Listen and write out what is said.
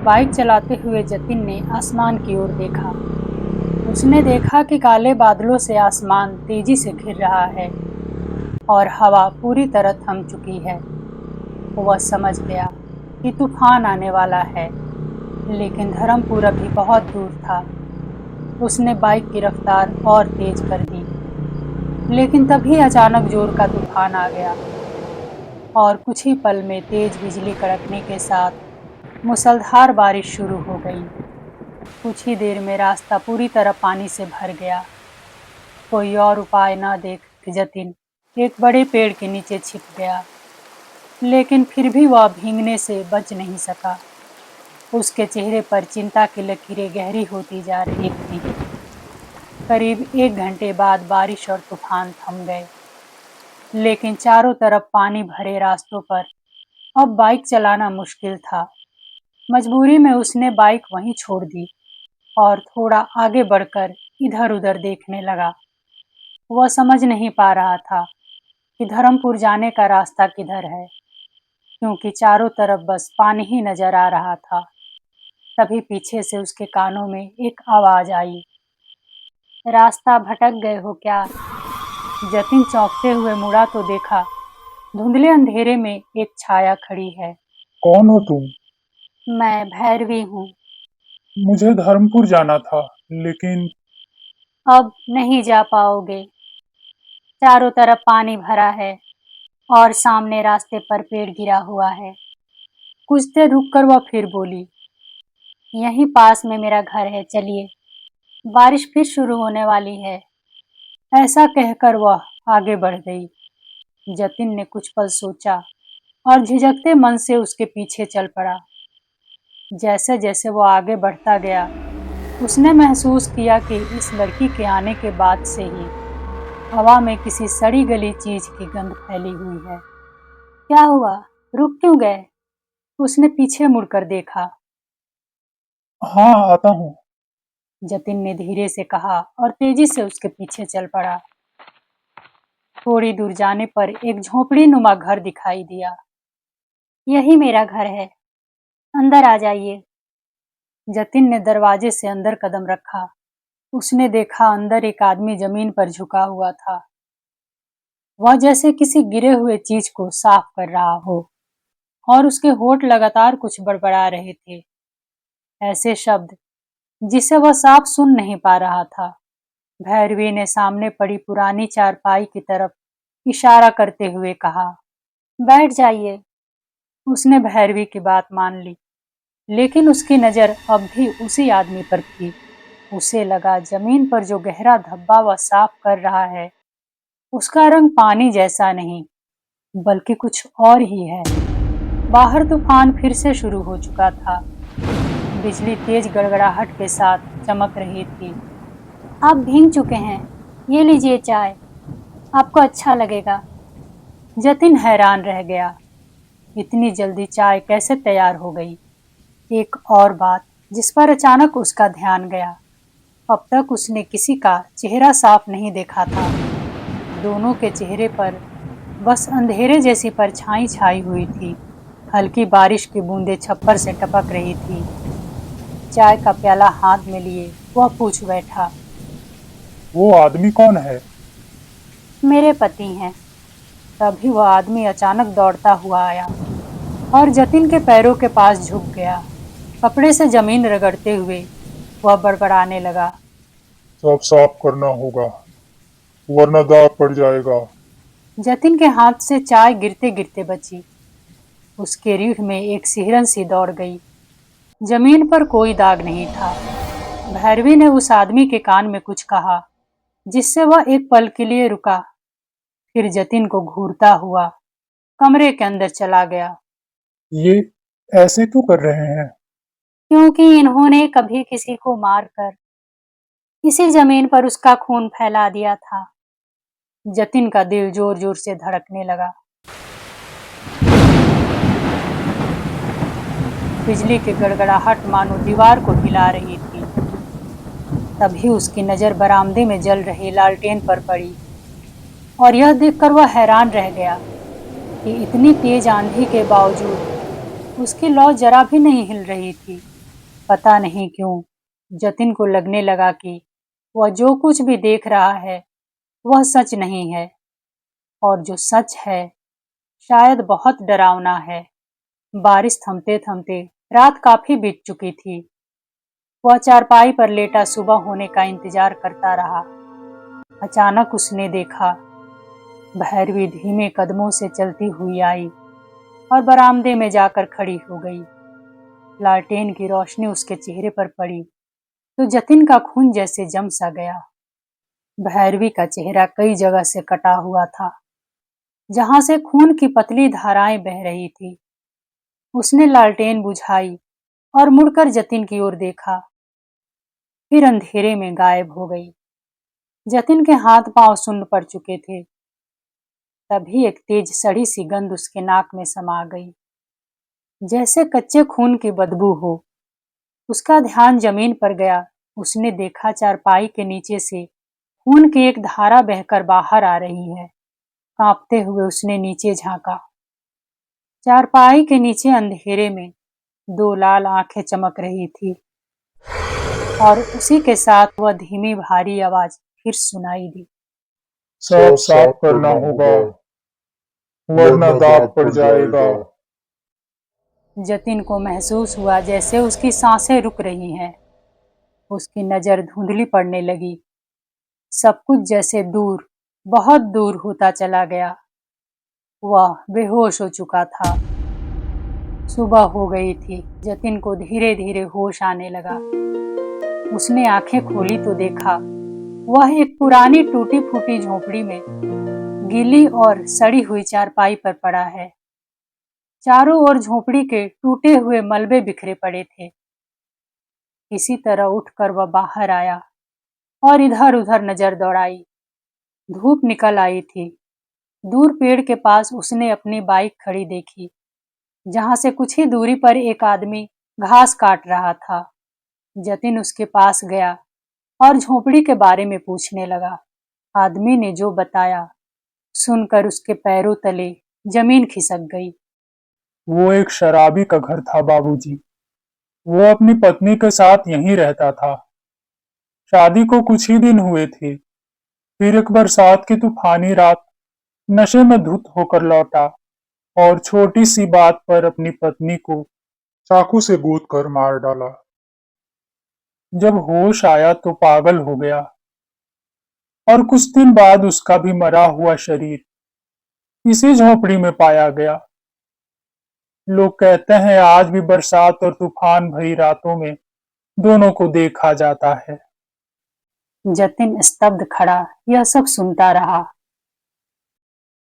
Bike चलाते हुए जतिन ने आसमान की ओर देखा। उसने देखा कि काले बादलों से आसमान तेजी से घिर रहा है और हवा पूरी तरह थम चुकी है। वह समझ गया कि तूफान आने वाला है, लेकिन धर्मपुर अभी बहुत दूर था। उसने बाइक की रफ्तार और तेज कर दी, लेकिन तभी अचानक जोर का तूफान आ गया और कुछ ही पल में तेज बिजली कड़कने के साथ मूसलाधार बारिश शुरू हो गई। कुछ ही देर में रास्ता पूरी तरह पानी से भर गया। कोई और उपाय न देख जतिन एक बड़े पेड़ के नीचे छिप गया, लेकिन फिर भी वह भीगने से बच नहीं सका। उसके चेहरे पर चिंता की लकीरें गहरी होती जा रही थीं। करीब 1 घंटे बाद बारिश और तूफान थम गए, लेकिन चारों तरफ पानी भरे रास्तों पर अब बाइक चलाना मुश्किल था। मजबूरी में उसने बाइक वहीं छोड़ दी और थोड़ा आगे बढ़कर इधर-उधर देखने लगा। वह समझ नहीं पा रहा था कि धर्मपुर जाने का रास्ता किधर है, क्योंकि चारों तरफ बस पानी ही नजर आ रहा था। तभी पीछे से उसके कानों में एक आवाज आई, रास्ता भटक गए हो क्या? जतिन चौंकते हुए मुड़ा तो देखा धुंधले अंधेरे में एक छाया खड़ी है। कौन हो तुम? मैं भैरवी हूँ। मुझे धर्मपुर जाना था, लेकिन अब नहीं जा पाओगे। चारों तरफ पानी भरा है और सामने रास्ते पर पेड़ गिरा हुआ है। कुछ देर रुककर वह फिर बोली, यहीं पास में मेरा घर है, चलिए। बारिश फिर शुरू होने वाली है। ऐसा कहकर वह आगे बढ़ गई। जतिन ने कुछ पल सोचा और झिझकते मन से उसके पीछे चल पड़ा। जैसे जैसे वो आगे बढ़ता गया, उसने महसूस किया कि इस लड़की के आने के बाद से ही हवा में किसी सड़ी गली चीज की गंध फैली हुई है। क्या हुआ? रुक क्यों गए? उसने पीछे मुड़कर देखा। हाँ, आता हूँ। जतिन ने धीरे से कहा और तेजी से उसके पीछे चल पड़ा। थोड़ी दूर जाने पर एक झोपड़ी नुमा घर दिखाई दिया। यही मेरा घर है, अंदर आ जाइए। जतिन ने दरवाजे से अंदर कदम रखा। उसने देखा अंदर एक आदमी जमीन पर झुका हुआ था। वह जैसे किसी गिरे हुए चीज को साफ कर रहा हो और उसके होंठ लगातार कुछ बड़बड़ा रहे थे, ऐसे शब्द जिसे वह साफ सुन नहीं पा रहा था। भैरवी ने सामने पड़ी पुरानी चारपाई की तरफ इशारा करते हुए कहा, बैठ जाइए। उसने भैरवी की बात मान ली, लेकिन उसकी नजर अब भी उसी आदमी पर थी। उसे लगा जमीन पर जो गहरा धब्बा वह साफ कर रहा है, उसका रंग पानी जैसा नहीं, बल्कि कुछ और ही है। बाहर तूफान फिर से शुरू हो चुका था। बिजली तेज गड़गड़ाहट के साथ चमक रही थी। आप भीग चुके हैं, ये लीजिए चाय, आपको अच्छा लगेगा। जतिन हैरान रह गया, इतनी जल्दी चाय कैसे तैयार हो गई। एक और बात जिस पर अचानक उसका ध्यान गया, अब तक उसने किसी का चेहरा साफ नहीं देखा था। दोनों के चेहरे पर बस अंधेरे जैसी परछाई छाई हुई थी। हल्की बारिश की बूंदें छप्पर से टपक रही थी। चाय का प्याला हाथ में लिए वह पूछ बैठा, वो आदमी कौन है? मेरे पति हैं। तभी वह आदमी अचानक दौड़ता हुआ आया और जतिन के पैरों के पास झुक गया। कपड़े से जमीन रगड़ते हुए वह बड़बड़ाने लगा, सब साफ करना होगा, वरना दाग पड़ जाएगा। जतिन के हाथ से चाय गिरते गिरते बची। उसके रीढ़ में एक सिहरन सी दौड़ गई। जमीन पर कोई दाग नहीं था। भैरवी ने उस आदमी के कान में कुछ कहा, जिससे वह एक पल के लिए रुका, फिर जतिन को घूरता हुआ कमरे के अंदर चला गया। ये ऐसे क्यों कर रहे हैं? क्योंकि इन्होंने कभी किसी को मारकर इसी जमीन पर उसका खून फैला दिया था। जतिन का दिल जोर जोर से धड़कने लगा। बिजली की गड़गड़ाहट मानो दीवार को हिला रही थी। तभी उसकी नजर बरामदे में जल रही लालटेन पर पड़ी और यह देखकर वह हैरान रह गया कि इतनी तेज आंधी के बावजूद उसकी लौ जरा भी नहीं हिल रही थी। पता नहीं क्यों जतिन को लगने लगा कि वह जो कुछ भी देख रहा है वह सच नहीं है, और जो सच है शायद बहुत डरावना है। बारिश थमते थमते रात काफी बीत चुकी थी। वह चारपाई पर लेटा सुबह होने का इंतजार करता रहा। अचानक उसने देखा भैरवी धीमे कदमों से चलती हुई आई और बरामदे में जाकर खड़ी हो गई। लालटेन की रोशनी उसके चेहरे पर पड़ी तो जतिन का खून जैसे जम सा गया। भैरवी का चेहरा कई जगह से कटा हुआ था, जहां से खून की पतली धाराएं बह रही थी। उसने लालटेन बुझाई और मुड़कर जतिन की ओर देखा, फिर अंधेरे में गायब हो गई। जतिन के हाथ पांव सुन्न पड़ चुके थे। तभी एक तेज सड़ी सी गंध उसके नाक में समा गई, जैसे कच्चे खून की बदबू हो। उसका ध्यान जमीन पर गया। उसने देखा चारपाई के नीचे से खून की एक धारा बहकर बाहर आ रही है। कांपते हुए उसने नीचे झांका। चारपाई के नीचे अंधेरे में दो लाल आंखें चमक रही थी, और उसी के साथ वह धीमी भारी आवाज फिर सुनाई दी। सब साफ करना होगा, वरना दाग पड़ जाएगा। जतिन को महसूस हुआ जैसे उसकी सांसें रुक रही हैं। उसकी नजर धुंधली पड़ने लगी। सब कुछ जैसे दूर, बहुत दूर होता चला गया। वह बेहोश हो चुका था। सुबह हो गई थी। जतिन को धीरे धीरे होश आने लगा। उसने आंखें खोली तो देखा वह एक पुरानी टूटी फूटी झोपड़ी में गीली और सड़ी हुई चारपाई पर पड़ा है। चारों ओर झोपड़ी के टूटे हुए मलबे बिखरे पड़े थे। किसी तरह उठकर वह बाहर आया और इधर उधर नजर दौड़ाई। धूप निकल आई थी। दूर पेड़ के पास उसने अपनी बाइक खड़ी देखी, जहां से कुछ ही दूरी पर एक आदमी घास काट रहा था। जतिन उसके पास गया और झोपड़ी के बारे में पूछने लगा। आदमी ने जो बताया सुनकर उसके पैरों तले जमीन खिसक गई। वो एक शराबी का घर था बाबूजी। वो अपनी पत्नी के साथ यहीं रहता था। शादी को कुछ ही दिन हुए थे। फिर एक बरसात की तूफानी रात नशे में धुत होकर लौटा और छोटी सी बात पर अपनी पत्नी को चाकू से गूंथ कर मार डाला। जब होश आया तो पागल हो गया, और कुछ दिन बाद उसका भी मरा हुआ शरीर इसी झोपड़ी में पाया गया। लोग कहते हैं आज भी बरसात और तूफान भरी रातों में दोनों को देखा जाता है। जतिन स्तब्ध खड़ा यह सब सुनता रहा।